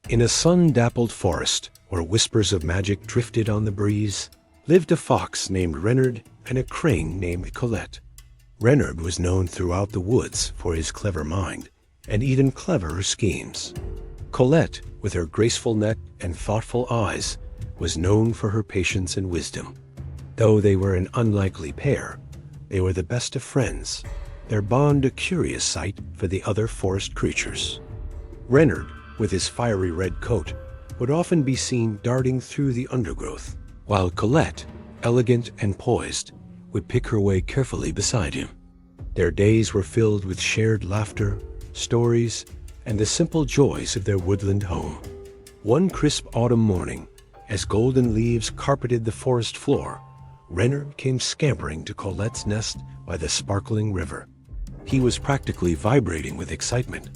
In a sun-dappled forest, where whispers of magic drifted on the breeze, lived a fox named Reynard and a crane named Colette. Reynard was known throughout the woods for his clever mind and even cleverer schemes. Colette, with her graceful neck and thoughtful eyes, was known for her patience and wisdom. Though they were an unlikely pair, they were the best of friends, their bond a curious sight for the other forest creatures. Reynard, with his fiery red coat, would often be seen darting through the undergrowth, while Colette, elegant and poised, would pick her way carefully beside him. Their days were filled with shared laughter, stories, and the simple joys of their woodland home. One crisp autumn morning, as golden leaves carpeted the forest floor, Reynard came scampering to Colette's nest by the sparkling river. He was practically vibrating with excitement,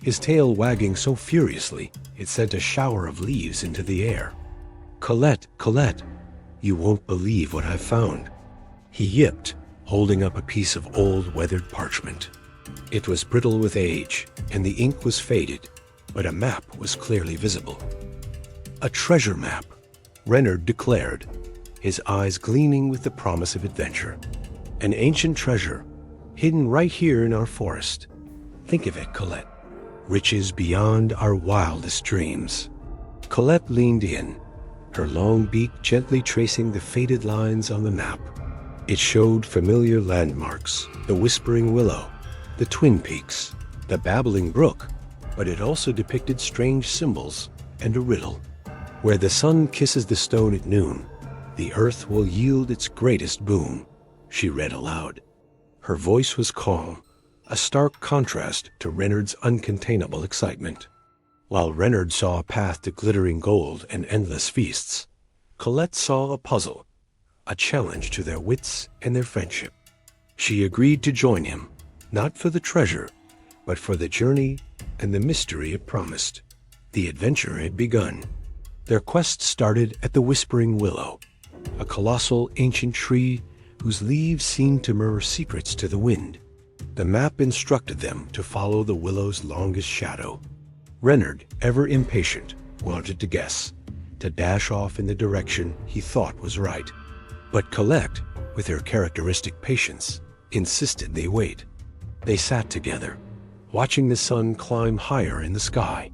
his tail wagging so furiously it sent a shower of leaves into the air. "Colette, Colette, you won't believe what I've found," he yipped, holding up a piece of old weathered parchment. It was brittle with age, and the ink was faded, but a map was clearly visible. "A treasure map," Reynard declared, his eyes gleaming with the promise of adventure. "An ancient treasure, hidden right here in our forest. Think of it, Colette. Riches beyond our wildest dreams." Colette leaned in, her long beak gently tracing the faded lines on the map. It showed familiar landmarks, the whispering willow, the Twin Peaks, the babbling brook, but it also depicted strange symbols and a riddle. "Where the sun kisses the stone at noon, the earth will yield its greatest boon," she read aloud. Her voice was calm, a stark contrast to Reynard's uncontainable excitement. While Reynard saw a path to glittering gold and endless feasts, Colette saw a puzzle, a challenge to their wits and their friendship. She agreed to join him, not for the treasure, but for the journey and the mystery it promised. The adventure had begun. Their quest started at the Whispering Willow, a colossal ancient tree whose leaves seemed to murmur secrets to the wind. The map instructed them to follow the willow's longest shadow. Reynard, ever impatient, wanted to guess, to dash off in the direction he thought was right. But Colette, with her characteristic patience, insisted they wait. They sat together, watching the sun climb higher in the sky.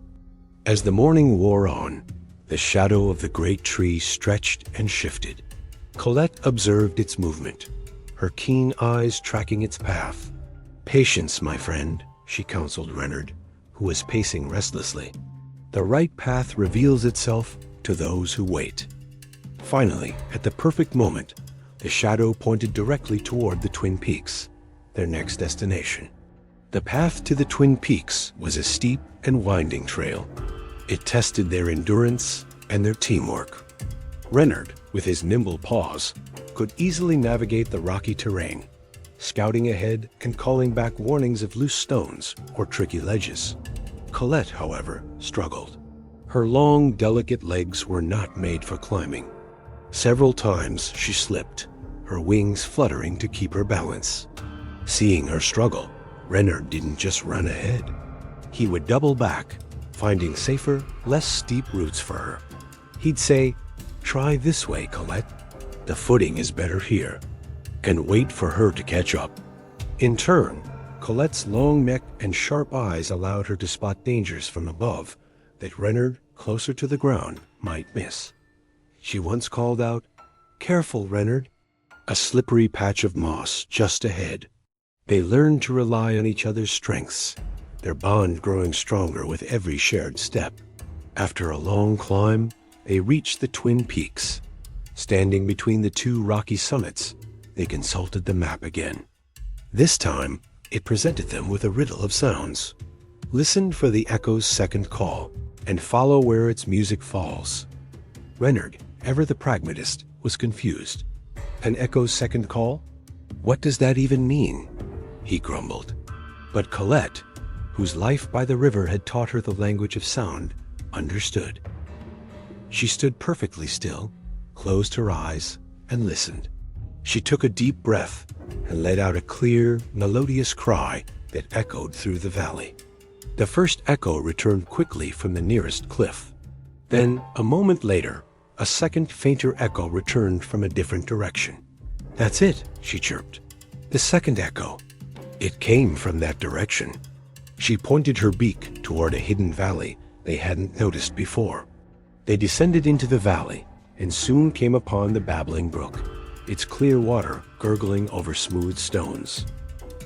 As the morning wore on, the shadow of the great tree stretched and shifted. Colette observed its movement, her keen eyes tracking its path. "Patience, my friend," she counseled Reynard, who was pacing restlessly. "The right path reveals itself to those who wait." Finally, at the perfect moment, the shadow pointed directly toward the Twin Peaks, their next destination. The path to the Twin Peaks was a steep and winding trail. It tested their endurance and their teamwork. Reynard, with his nimble paws, could easily navigate the rocky terrain, scouting ahead and calling back warnings of loose stones or tricky ledges. Colette, however, struggled. Her long, delicate legs were not made for climbing. Several times she slipped, her wings fluttering to keep her balance. Seeing her struggle, Reynard didn't just run ahead. He would double back, finding safer, less steep routes for her. He'd say, "Try this way, Colette. The footing is better here," and wait for her to catch up. In turn, Colette's long neck and sharp eyes allowed her to spot dangers from above that Reynard, closer to the ground, might miss. She once called out, "Careful, Reynard," a slippery patch of moss just ahead. They learned to rely on each other's strengths, their bond growing stronger with every shared step. After a long climb, they reached the Twin Peaks. Standing between the two rocky summits, they consulted the map again. This time, it presented them with a riddle of sounds. Listen for the echo's second call, and follow where its music falls. Reynard, ever the pragmatist, was confused. An echo's second call? What does that even mean? He grumbled. But Colette, whose life by the river had taught her the language of sound, understood. She stood perfectly still, closed her eyes, and listened. She took a deep breath and let out a clear, melodious cry that echoed through the valley. The first echo returned quickly from the nearest cliff. Then, a moment later, a second fainter echo returned from a different direction. "That's it," she chirped. "The second echo." It came from that direction. She pointed her beak toward a hidden valley they hadn't noticed before. They descended into the valley and soon came upon the babbling brook, its clear water gurgling over smooth stones.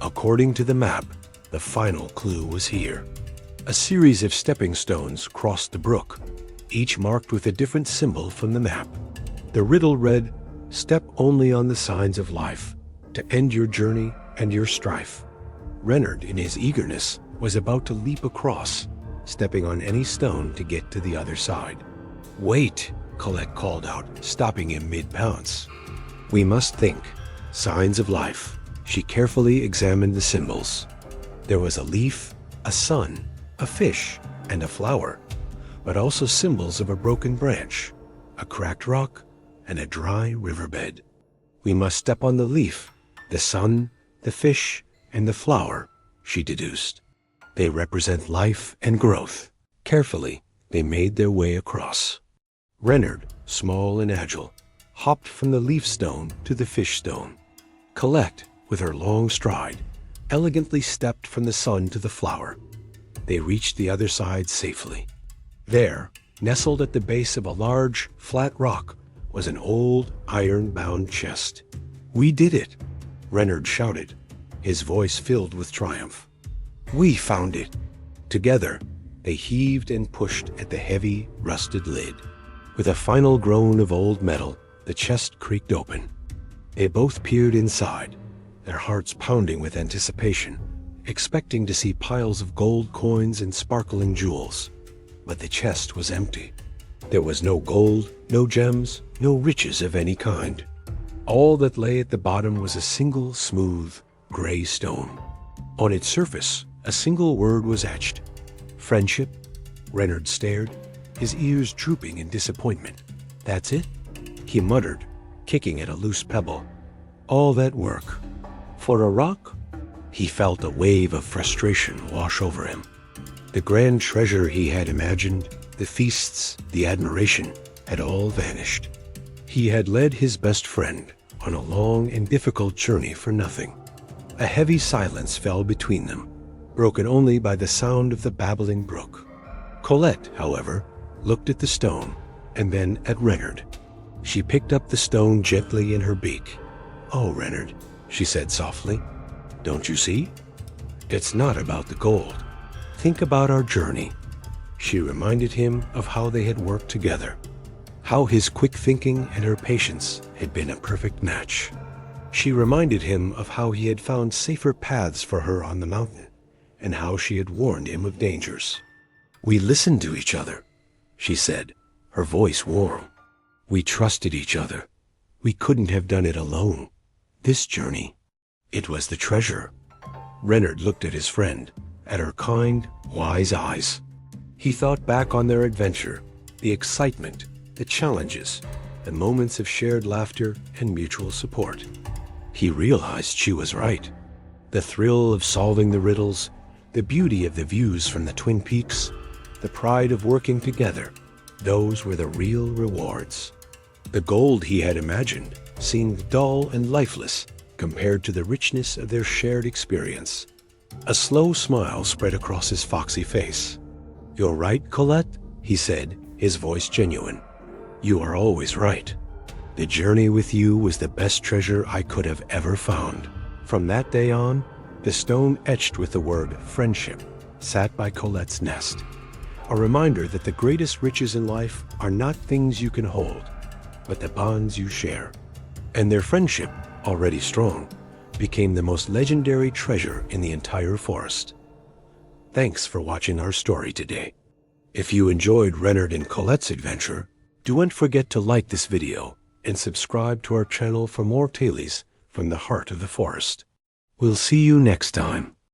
According to the map, the final clue was here. A series of stepping stones crossed the brook, each marked with a different symbol from the map. The riddle read, "Step only on the signs of life, to end your journey and your strife." Reynard, in his eagerness, was about to leap across, stepping on any stone to get to the other side. "Wait," Colette called out, stopping him mid-pounce. "We must think. Signs of life." She carefully examined the symbols. There was a leaf, a sun, a fish, and a flower, but also symbols of a broken branch, a cracked rock, and a dry riverbed. "We must step on the leaf, the sun, the fish, and the flower," she deduced. "They represent life and growth." Carefully, they made their way across. Reynard, small and agile, hopped from the leaf stone to the fish stone. Colette, with her long stride, elegantly stepped from the sun to the flower. They reached the other side safely. There, nestled at the base of a large, flat rock, was an old, iron-bound chest. "We did it!" Reynard shouted, his voice filled with triumph. "We found it!" Together, they heaved and pushed at the heavy, rusted lid. With a final groan of old metal, the chest creaked open. They both peered inside, their hearts pounding with anticipation, expecting to see piles of gold coins and sparkling jewels. But the chest was empty. There was no gold, no gems, no riches of any kind. All that lay at the bottom was a single smooth, gray stone. On its surface, a single word was etched. "Friendship." Reynard stared, his ears drooping in disappointment. "That's it?" he muttered, kicking at a loose pebble. "All that work for a rock?" He felt a wave of frustration wash over him. The grand treasure he had imagined, the feasts, the admiration, had all vanished. He had led his best friend on a long and difficult journey for nothing. A heavy silence fell between them, broken only by the sound of the babbling brook. Colette, however, looked at the stone and then at Reynard. She picked up the stone gently in her beak. "Oh, Reynard," she said softly, "don't you see? It's not about the gold. Think about our journey." She reminded him of how they had worked together, how his quick thinking and her patience had been a perfect match. She reminded him of how he had found safer paths for her on the mountain, and how she had warned him of dangers. "We listened to each other," she said, her voice warm. "We trusted each other. We couldn't have done it alone. This journey, it was the treasure." Reynard looked at his friend, at her kind, wise eyes. He thought back on their adventure, the excitement, the challenges, the moments of shared laughter and mutual support. He realized she was right. The thrill of solving the riddles, the beauty of the views from the Twin Peaks, the pride of working together, those were the real rewards. The gold he had imagined seemed dull and lifeless compared to the richness of their shared experience. A slow smile spread across his foxy face. "You're right, Colette," he said, his voice genuine. "You are always right. The journey with you was the best treasure I could have ever found." From that day on, the stone etched with the word friendship sat by Colette's nest, a reminder that the greatest riches in life are not things you can hold, but the bonds you share. And their friendship, already strong, became the most legendary treasure in the entire forest. Thanks for watching our story today. If you enjoyed Reynard and Colette's adventure, don't forget to like this video and subscribe to our channel for more tales from the heart of the forest. We'll see you next time.